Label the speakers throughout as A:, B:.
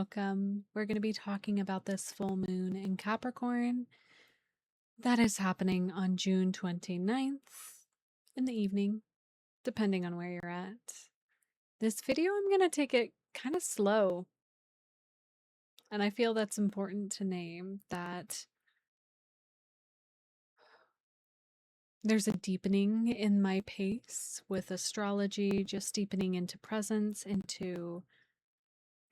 A: welcome. We're going to be talking about this full moon in Capricorn that is happening on June 29th in the evening, depending on where you're at. This video, I'm going to take it kind of slow. And I feel that's important to name that there's a deepening in my pace with astrology, just deepening into presence, into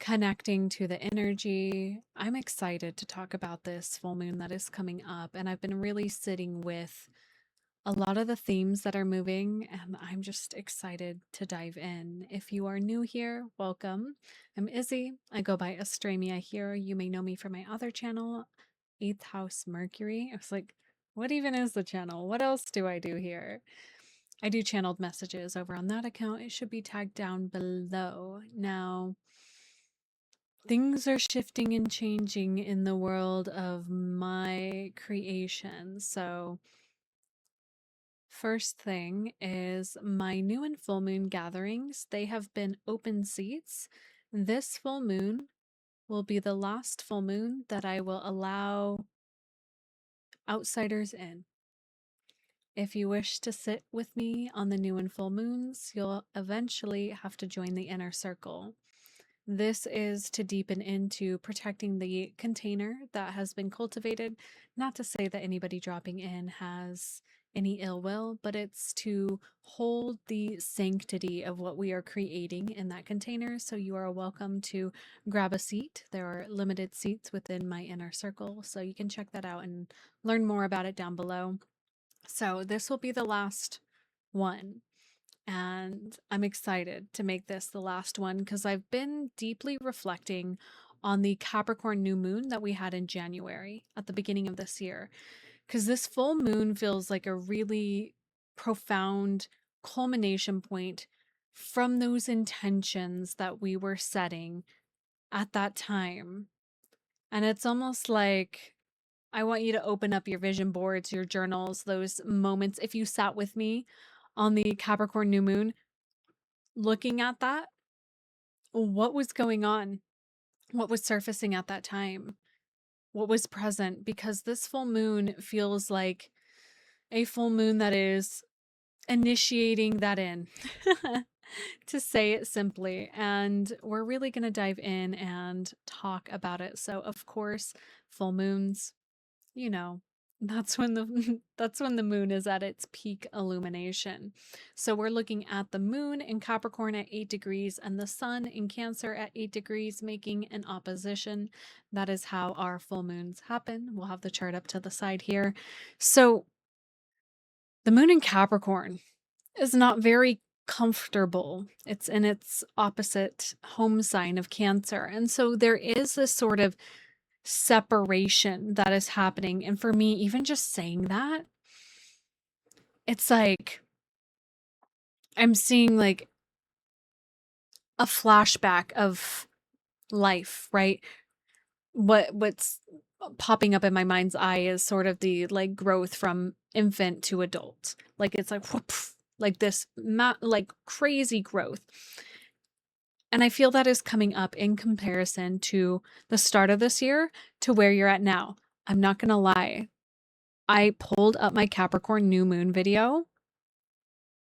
A: connecting to the energy. I'm excited to talk about this full moon that is coming up, and I've been really sitting with a lot of the themes that are moving, and I'm just excited to dive in. If you are new here, welcome. I'm Izzy. I go by Astraemia here. You may know me from my other channel, 8th House Mercury. I was like, what even is the channel? What else do I do here? I do channeled messages over on that account. It should be tagged down below. Now, things are shifting and changing in the world of my creation. So, first thing is my new and full moon gatherings. They have been open seats. This full moon will be the last full moon that I will allow outsiders in. If you wish to sit with me on the new and full moons, you'll eventually have to join the inner circle. This is to deepen into protecting the container that has been cultivated. Not to say that anybody dropping in has any ill will, but it's to hold the sanctity of what we are creating in that container. So you are welcome to grab a seat. There are limited seats within my inner circle, so you can check that out and learn more about it down below. So this will be the last one. And I'm excited to make this the last one because I've been deeply reflecting on the Capricorn new moon that we had in January at the beginning of this year. Because this full moon feels like a really profound culmination point from those intentions that we were setting at that time. And it's almost like I want you to open up your vision boards, your journals, those moments. If you sat with me on the Capricorn new moon, looking at that, what was going on? What was surfacing at that time? What was present? Because this full moon feels like a full moon that is initiating that in, to say it simply. And we're really going to dive in and talk about it. So, of course, full moons, you know, that's when the moon is at its peak illumination. So we're looking at the moon in Capricorn at 8 degrees and the sun in Cancer at 8 degrees, making an opposition. That is how our full moons happen. We'll have the chart up to the side here. So the moon in Capricorn is not very comfortable. It's in its opposite home sign of Cancer. And so there is this sort of separation that is happening. And for me, even just saying that, it's like I'm seeing like a flashback of life, right? What's popping up in my mind's eye is sort of the like growth from infant to adult. Like it's like whoop, like this like crazy growth. And I feel that is coming up in comparison to the start of this year to where you're at now. I'm not going to lie. I pulled up my Capricorn new moon video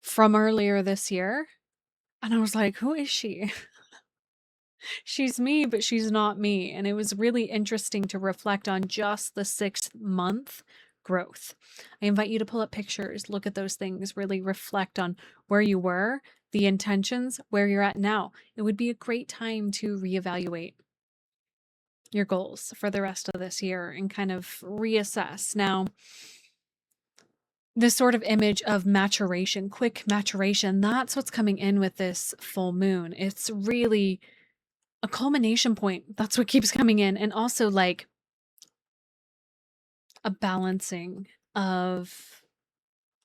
A: from earlier this year, and I was like, who is she? She's me, but she's not me. And it was really interesting to reflect on just the 6th month growth. I invite you to pull up pictures, look at those things, really reflect on where you were, the intentions, where you're at now. It would be a great time to reevaluate your goals for the rest of this year and kind of reassess. Now, this sort of image of maturation, quick maturation, that's what's coming in with this full moon. It's really a culmination point. That's what keeps coming in. And also like a balancing of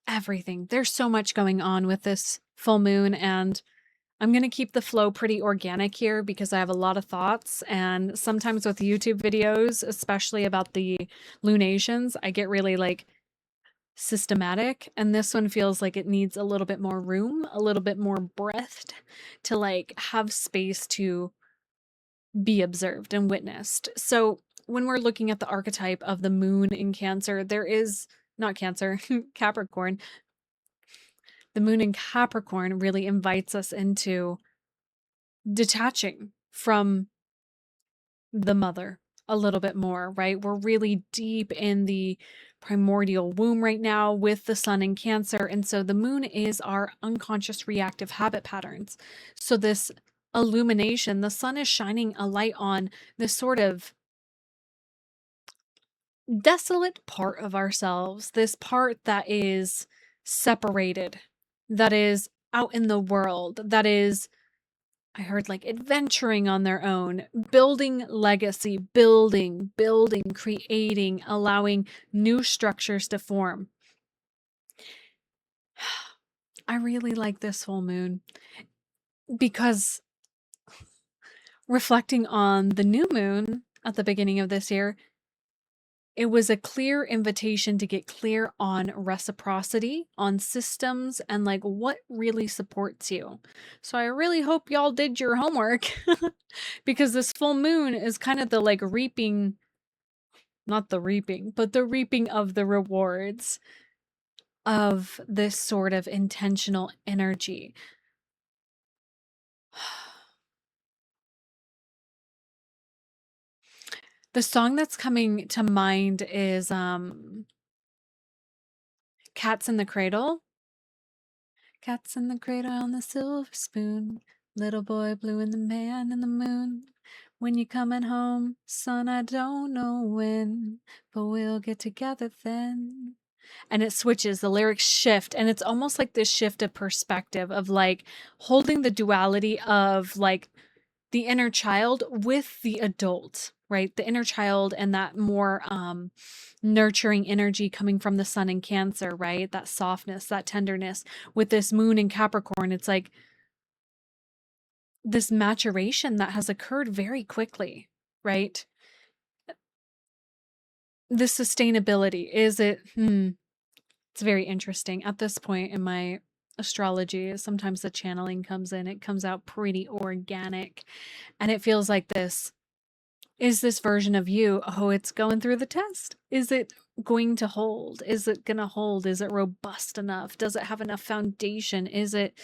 A: everything. There's so much going on with this full moon, and I'm going to keep the flow pretty organic here because I have a lot of thoughts. And sometimes with YouTube videos, especially about the lunations, I get really like systematic, and this one feels like it needs a little bit more room, a little bit more breath to like have space to be observed and witnessed. So when we're looking at the archetype of the moon in Cancer, there is not Cancer, Capricorn. The moon in Capricorn really invites us into detaching from the mother a little bit more, right? We're really deep in the primordial womb right now with the sun in Cancer. And so the moon is our unconscious reactive habit patterns. So this illumination, the sun is shining a light on this sort of desolate part of ourselves, this part that is separated, that is out in the world, that is, I heard, like adventuring on their own, building legacy, building, creating, allowing new structures to form. I really like this full moon because reflecting on the new moon at the beginning of this year, it was a clear invitation to get clear on reciprocity, on systems, and like what really supports you. So I really hope y'all did your homework because this full moon is kind of the like reaping, not the reaping, but the reaping of the rewards of this sort of intentional energy. The song that's coming to mind is Cats in the Cradle. Cats in the cradle on the silver spoon. Little boy blue and the man in the moon. When you coming home, son, I don't know when, but we'll get together then. And it switches, the lyrics shift, and it's almost like this shift of perspective of like holding the duality of like the inner child with the adult, right? The inner child and that more nurturing energy coming from the sun in Cancer, right? That softness, that tenderness. With this moon in Capricorn, it's like this maturation that has occurred very quickly, right? This sustainability, is it, it's very interesting. At this point in my astrology, sometimes the channeling comes in, it comes out pretty organic. And it feels like this. Is this version of you, oh, it's going through the test. Is it going to hold? Is it going to hold? Is it robust enough? Does it have enough foundation? Is it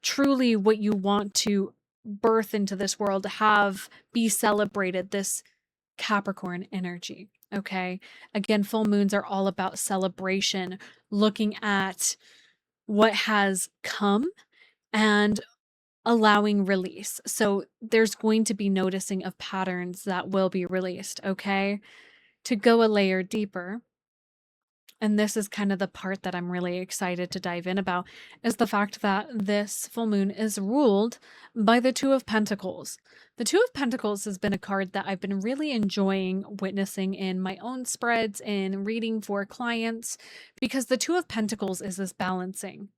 A: truly what you want to birth into this world, have be celebrated, this Capricorn energy? Okay. Again, full moons are all about celebration, looking at what has come and allowing release. So there's going to be noticing of patterns that will be released, okay? To go a layer deeper, and this is kind of the part that I'm really excited to dive in about, is the fact that this full moon is ruled by the Two of Pentacles. The Two of Pentacles has been a card that I've been really enjoying witnessing in my own spreads, in reading for clients, because the Two of Pentacles is this balancing.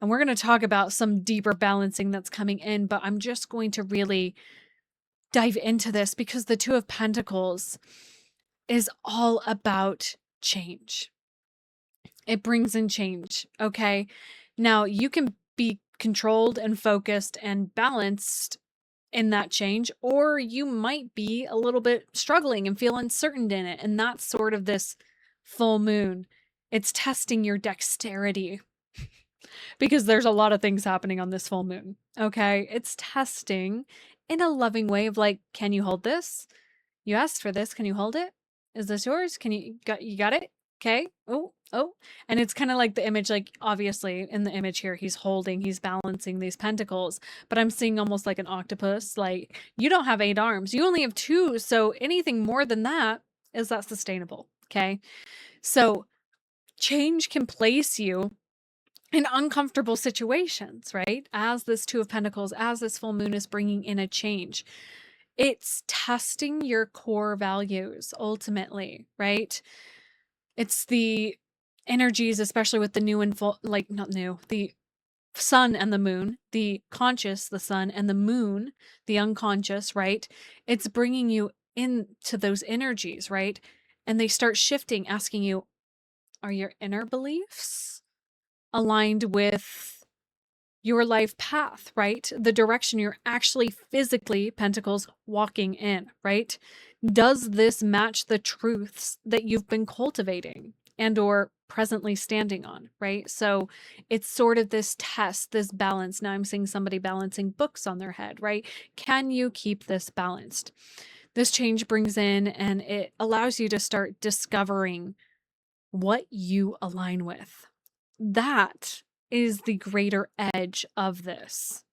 A: And we're going to talk about some deeper balancing that's coming in, but I'm just going to really dive into this because the Two of Pentacles is all about change. It brings in change, okay? Now, you can be controlled and focused and balanced in that change, or you might be a little bit struggling and feel uncertain in it. And that's sort of this full moon. It's testing your dexterity because there's a lot of things happening on this full moon. Okay. It's testing in a loving way of like, can you hold this? You asked for this. Can you hold it? Is this yours? You got it? Okay. Oh. And it's kind of like the image, like obviously in the image here, he's balancing these pentacles, but I'm seeing almost like an octopus. Like you don't have 8 arms. You only have 2. So anything more than that, is that sustainable? Okay. So change can place you in uncomfortable situations, right? As this Two of Pentacles, as this full moon is bringing in a change, it's testing your core values ultimately, right? It's the energies, especially with the new and full, like not new, the sun and the moon, the conscious, the sun, and the moon, the unconscious, right? It's bringing you into those energies, right? And they start shifting, asking you, are your inner beliefs aligned with your life path, right? The direction you're actually physically, Pentacles, walking in, right? Does this match the truths that you've been cultivating and or presently standing on, right? So it's sort of this test, this balance. Now I'm seeing somebody balancing books on their head, right? Can you keep this balanced? This change brings in and it allows you to start discovering what you align with. That is the greater edge of this.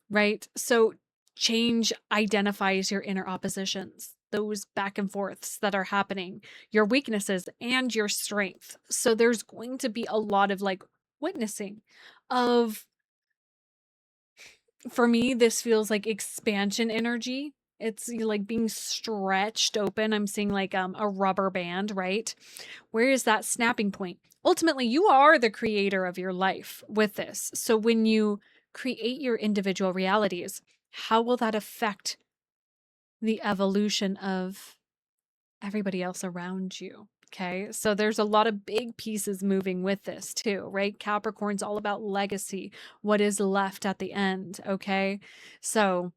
A: Right? So change identifies your inner oppositions, those back and forths that are happening, your weaknesses and your strength. So there's going to be a lot of like witnessing of, for me, this feels like expansion energy. It's like being stretched open. I'm seeing like a rubber band, right? Where is that snapping point? Ultimately, you are the creator of your life with this. So when you create your individual realities, how will that affect the evolution of everybody else around you? Okay, so there's a lot of big pieces moving with this too, right? Capricorn's all about legacy, what is left at the end. Okay, so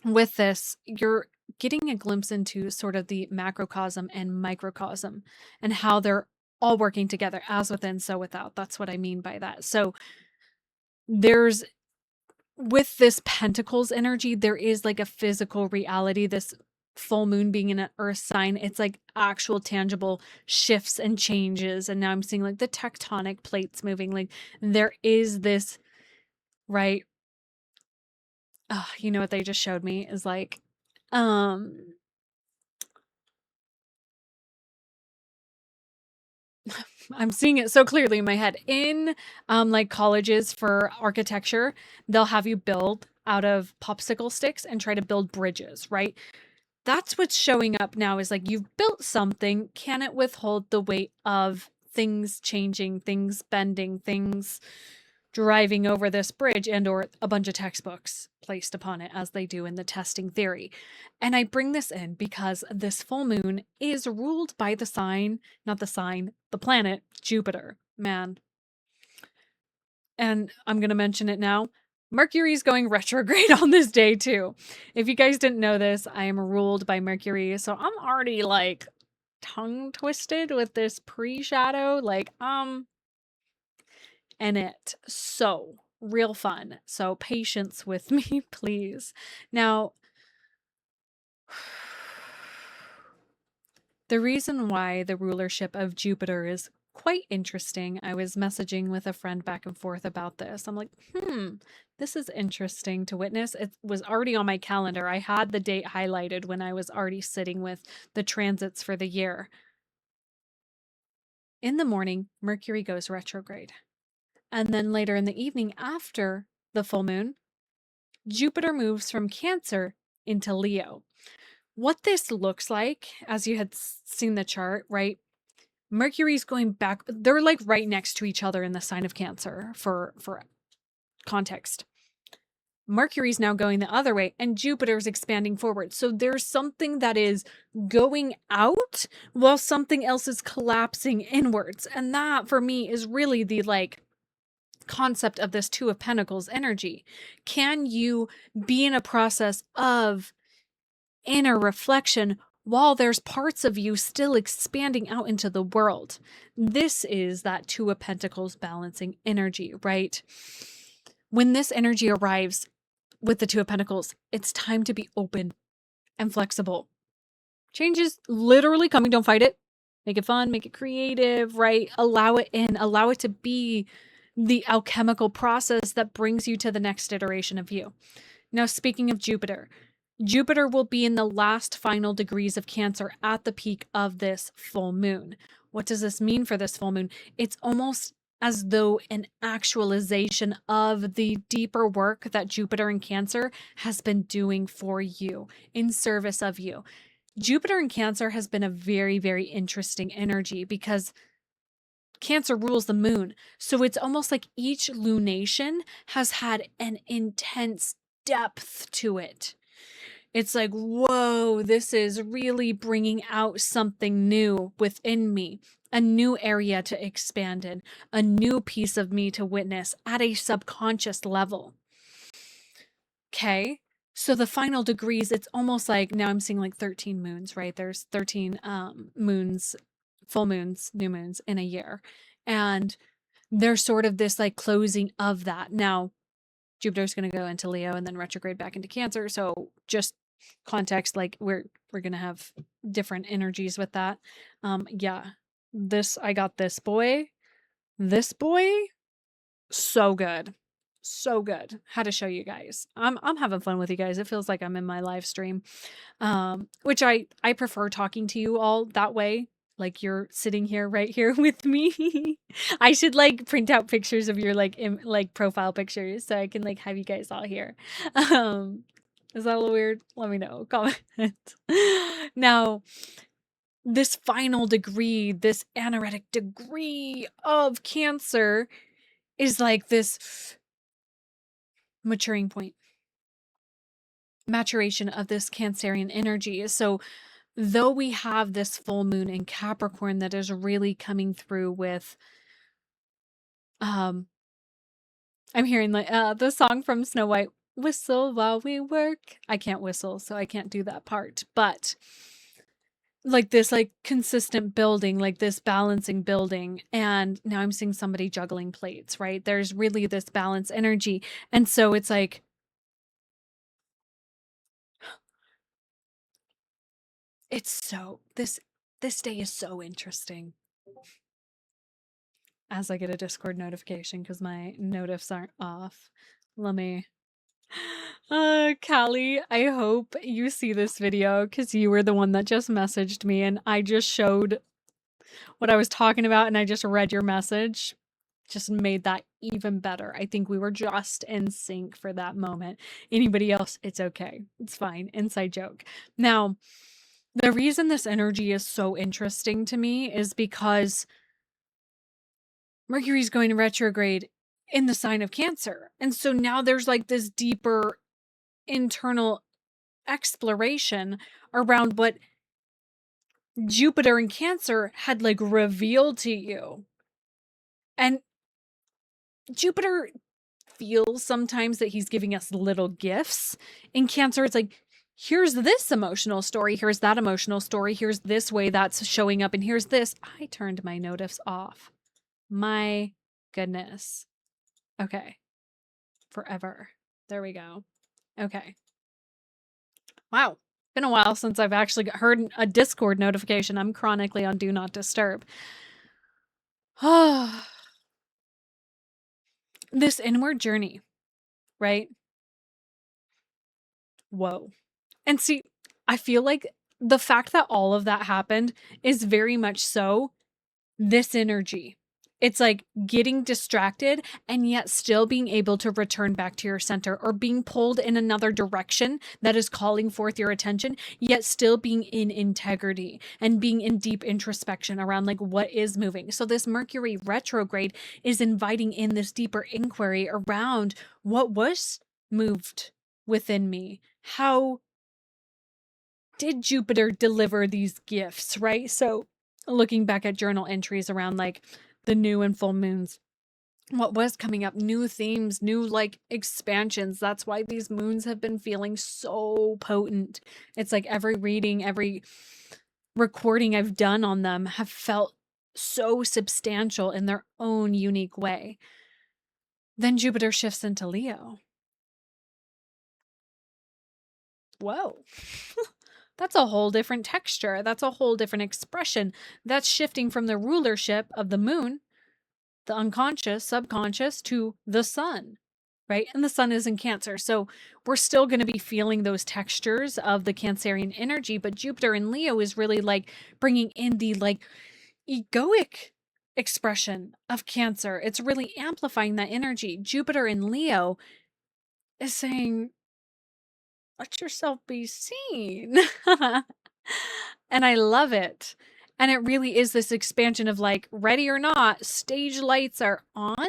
A: with this, you're getting a glimpse into sort of the macrocosm and microcosm and how they're all working together, as within, so without. That's what I mean by that. So there's, with this Pentacles energy, there is like a physical reality. This full moon being in an earth sign, it's like actual tangible shifts and changes. And now I'm seeing like the tectonic plates moving. Like there is this, right? You know what they just showed me is like, I'm seeing it so clearly in my head. In like colleges for architecture, they'll have you build out of popsicle sticks and try to build bridges, right? That's what's showing up now, is like you've built something. Can it withhold the weight of things changing, things bending, things driving over this bridge, and or a bunch of textbooks placed upon it, as they do in the testing theory? And I bring this in because this full moon is ruled by the sign, not the sign, the planet Jupiter. Man. And I'm going to mention it now. Mercury's going retrograde on this day too. If you guys didn't know this, I am ruled by Mercury, so I'm already like tongue twisted with this pre-shadow, like and it. So, real fun. So, patience with me, please. Now, the reason why the rulership of Jupiter is quite interesting, I was messaging with a friend back and forth about this. I'm like, this is interesting to witness. It was already on my calendar. I had the date highlighted when I was already sitting with the transits for the year. In the morning, Mercury goes retrograde. And then later in the evening, after the full moon, Jupiter moves from Cancer into Leo. What this looks like, as you had seen the chart, right? Mercury's going back. They're like right next to each other in the sign of Cancer for context. Mercury's now going the other way and Jupiter's expanding forward. So there's something that is going out while something else is collapsing inwards. And that for me is really the like concept of this Two of Pentacles energy. Can you be in a process of inner reflection while there's parts of you still expanding out into the world? This is that Two of Pentacles balancing energy, right? When this energy arrives with the Two of Pentacles, it's time to be open and flexible. Change is literally coming. Don't fight it. Make it fun, make it creative, right? Allow it in, allow it to be the alchemical process that brings you to the next iteration of you. Now, speaking of Jupiter, Jupiter will be in the last final degrees of Cancer at the peak of this full moon. What does this mean for this full moon? It's almost as though an actualization of the deeper work that Jupiter in Cancer has been doing for you, in service of you. Jupiter in Cancer has been a very, very interesting energy because Cancer rules the moon. So it's almost like each lunation has had an intense depth to it. It's like, whoa, this is really bringing out something new within me, a new area to expand in, a new piece of me to witness at a subconscious level. Okay. So the final degrees, it's almost like now I'm seeing like 13 moons, right? There's 13 moons, full moons, new moons in a year. And there's sort of this like closing of that. Now, Jupiter's going to go into Leo and then retrograde back into Cancer. So just context, like we're going to have different energies with that. Yeah. I got this boy. This boy, so good. So good. Had to show you guys. I'm having fun with you guys. It feels like I'm in my live stream. Which I prefer talking to you all that way. Like you're sitting here right here with me. I should like print out pictures of your like profile pictures so I can like have you guys all here. Um is that a little weird? Let me know. Comment. Now, this final degree, this anaretic degree of Cancer is like this maturing point, maturation of this Cancerian energy. So though we have this full moon in Capricorn that is really coming through with, I'm hearing like the song from Snow White, whistle while we work. I can't whistle, so I can't do that part, but like this like consistent building, like this balancing building. And now I'm seeing somebody juggling plates, right? There's really this balance energy. And so it's like, it's so this day is so interesting. As I get a Discord notification because my notifs aren't off. Let me. Callie, I hope you see this video because you were the one that just messaged me and I just showed what I was talking about and I just read your message. Just made that even better. I think we were just in sync for that moment. Anybody else, it's okay. It's fine. Inside joke. Now, the reason this energy is so interesting to me is because Mercury's going to retrograde in the sign of Cancer. And so now there's like this deeper internal exploration around what Jupiter in Cancer had like revealed to you. And Jupiter feels sometimes that he's giving us little gifts. In Cancer, it's like, here's this emotional story, here's that emotional story, here's this way that's showing up, and here's this. I turned my notifs off. My goodness. Okay. Forever. There we go. Okay. Wow. Been a while since I've actually heard a Discord notification. I'm chronically on Do Not Disturb. This inward journey, right? Whoa. And see, I feel like the fact that all of that happened is very much so this energy. It's like getting distracted and yet still being able to return back to your center, or being pulled in another direction that is calling forth your attention, yet still being in integrity and being in deep introspection around like what is moving. So this Mercury retrograde is inviting in this deeper inquiry around what was moved within me. How did Jupiter deliver these gifts, right? So looking back at journal entries around like the new and full moons, what was coming up, new themes, new like expansions. That's why these moons have been feeling so potent. It's like every reading, every recording I've done on them have felt so substantial in their own unique way. Then Jupiter shifts into Leo. Whoa. That's a whole different texture. That's a whole different expression. That's shifting from the rulership of the moon, the unconscious, subconscious, to the sun, right? And the sun is in Cancer. So we're still going to be feeling those textures of the Cancerian energy, but Jupiter in Leo is really like bringing in the like egoic expression of Cancer. It's really amplifying that energy. Jupiter in Leo is saying, let yourself be seen. And I love it. And it really is this expansion of like, ready or not, stage lights are on,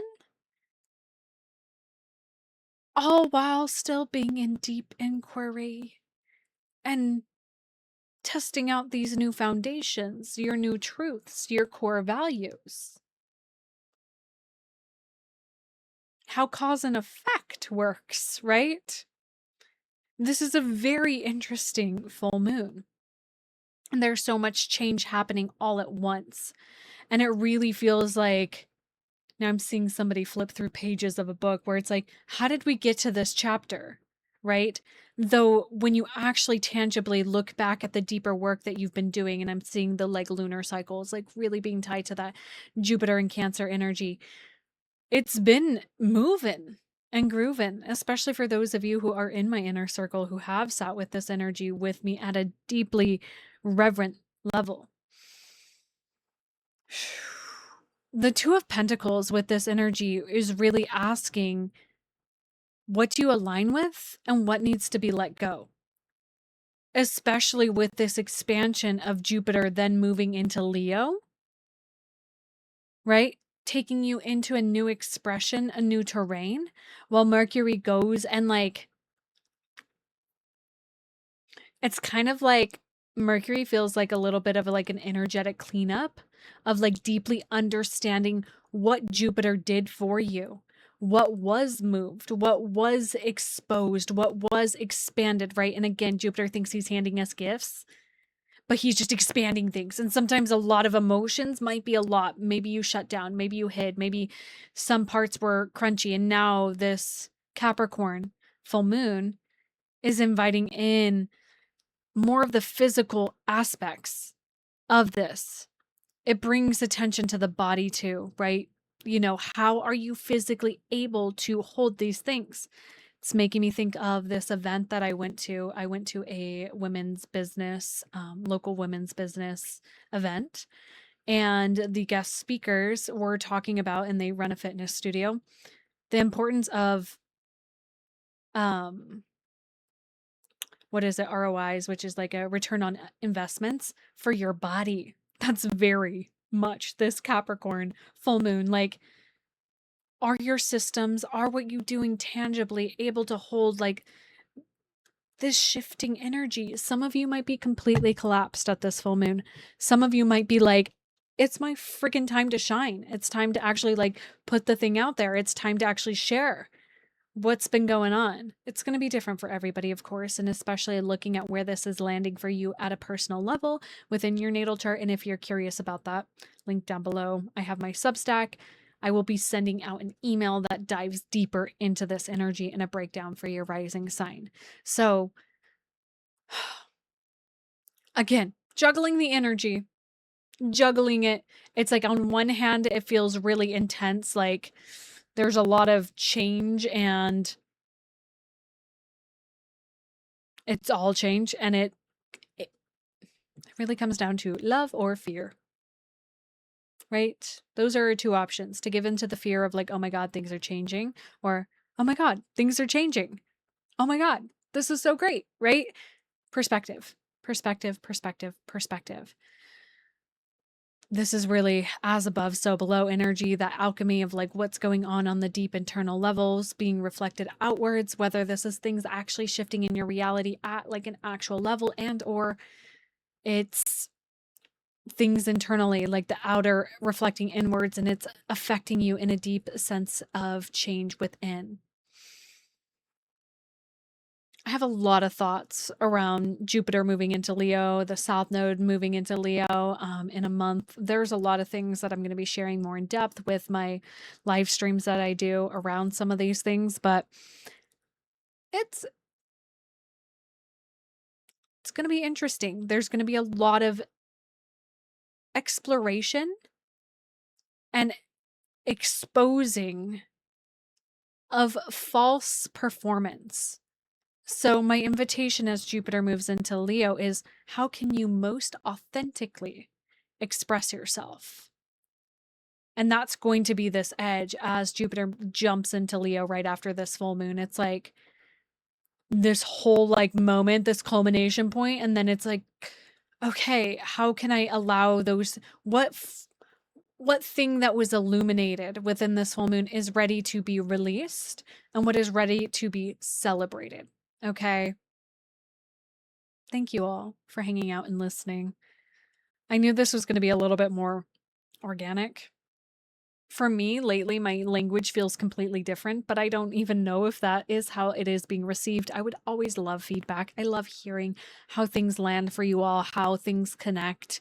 A: all while still being in deep inquiry. and testing out these new foundations, your new truths, your core values. How cause and effect works, right? This is a very interesting full moon. And there's so much change happening all at once. And it really feels like now I'm seeing somebody flip through pages of a book where it's like, how did we get to this chapter? Right? Though when you actually tangibly look back at the deeper work that you've been doing, and I'm seeing the like lunar cycles like really being tied to that Jupiter and Cancer energy, it's been moving and grooving, especially for those of you who are in my inner circle who have sat with this energy with me at a deeply reverent level. The Two of Pentacles with this energy is really asking, what do you align with and what needs to be let go? Especially with this expansion of Jupiter then moving into Leo, right? Taking you into a new expression, a new terrain, while Mercury goes and like, it's kind of like Mercury feels like a little bit of like an energetic cleanup of like deeply understanding what Jupiter did for you, what was moved, what was exposed, what was expanded, right? And again, Jupiter thinks he's handing us gifts, but he's just expanding things. And sometimes a lot of emotions might be a lot. Maybe you shut down, maybe you hid, maybe some parts were crunchy. And now this Capricorn full moon is inviting in more of the physical aspects of this. It brings attention to the body too, right? You know, how are you physically able to hold these things? It's making me think of this event that I went to. I went to a women's business, local women's business event, and the guest speakers were talking about, and they run a fitness studio, the importance of what is it, ROIs, which is like a return on investments for your body. That's very much this Capricorn full moon. Like, are your systems, are what you doing tangibly able to hold like this shifting energy? Some of you might be completely collapsed at this full moon. Some of you might be like, it's my freaking time to shine. It's time to actually like put the thing out there. It's time to actually share what's been going on. It's going to be different for everybody, of course, and especially looking at where this is landing for you at a personal level within your natal chart. And if you're curious about that, link down below. I have my Substack. I will be sending out an email that dives deeper into this energy and a breakdown for your rising sign. So, again, juggling the energy, juggling it. It's like on one hand, it feels really intense, like there's a lot of change and it's all change, and it really comes down to love or fear, right? Those are two options: to give into the fear of like, oh my God, things are changing, or oh my God, things are changing. Oh my God, this is so great, right? Perspective, perspective, perspective, perspective. This is really as above, so below energy, that alchemy of like what's going on the deep internal levels being reflected outwards, whether this is things actually shifting in your reality at like an actual level, and or it's things internally, like the outer reflecting inwards, and it's affecting you in a deep sense of change within. I have a lot of thoughts around Jupiter moving into Leo, the South Node moving into Leo in a month. There's a lot of things that I'm going to be sharing more in depth with my live streams that I do around some of these things, but it's going to be interesting. There's going to be a lot of exploration and exposing of false performance. So my invitation as Jupiter moves into Leo is, how can you most authentically express yourself? And that's going to be this edge as Jupiter jumps into Leo right after this full moon. It's like this whole like moment, this culmination point, and then it's like, okay, how can I allow those, what thing that was illuminated within this full moon is ready to be released, and what is ready to be celebrated? Okay. Thank you all for hanging out and listening. I knew this was going to be a little bit more organic. For me, lately, my language feels completely different, but I don't even know if that is how it is being received. I would always love feedback. I love hearing how things land for you all, how things connect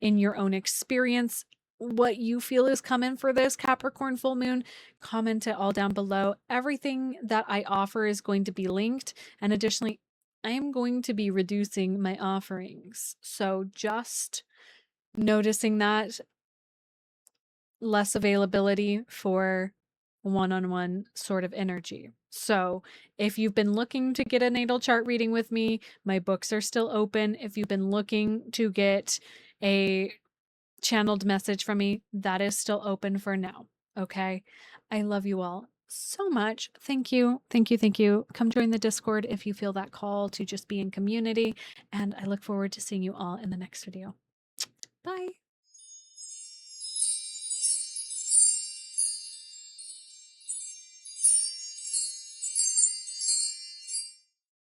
A: in your own experience. What you feel is coming for this Capricorn full moon, comment it all down below. Everything that I offer is going to be linked. And additionally, I am going to be reducing my offerings. So just noticing that less availability for one-on-one sort of energy. So if you've been looking to get a natal chart reading with me, my books are still open. If you've been looking to get a channeled message from me, that is still open for now. Okay. I love you all so much. Thank you. Thank you. Thank you. Come join the Discord if you feel that call to just be in community. And I look forward to seeing you all in the next video. Bye.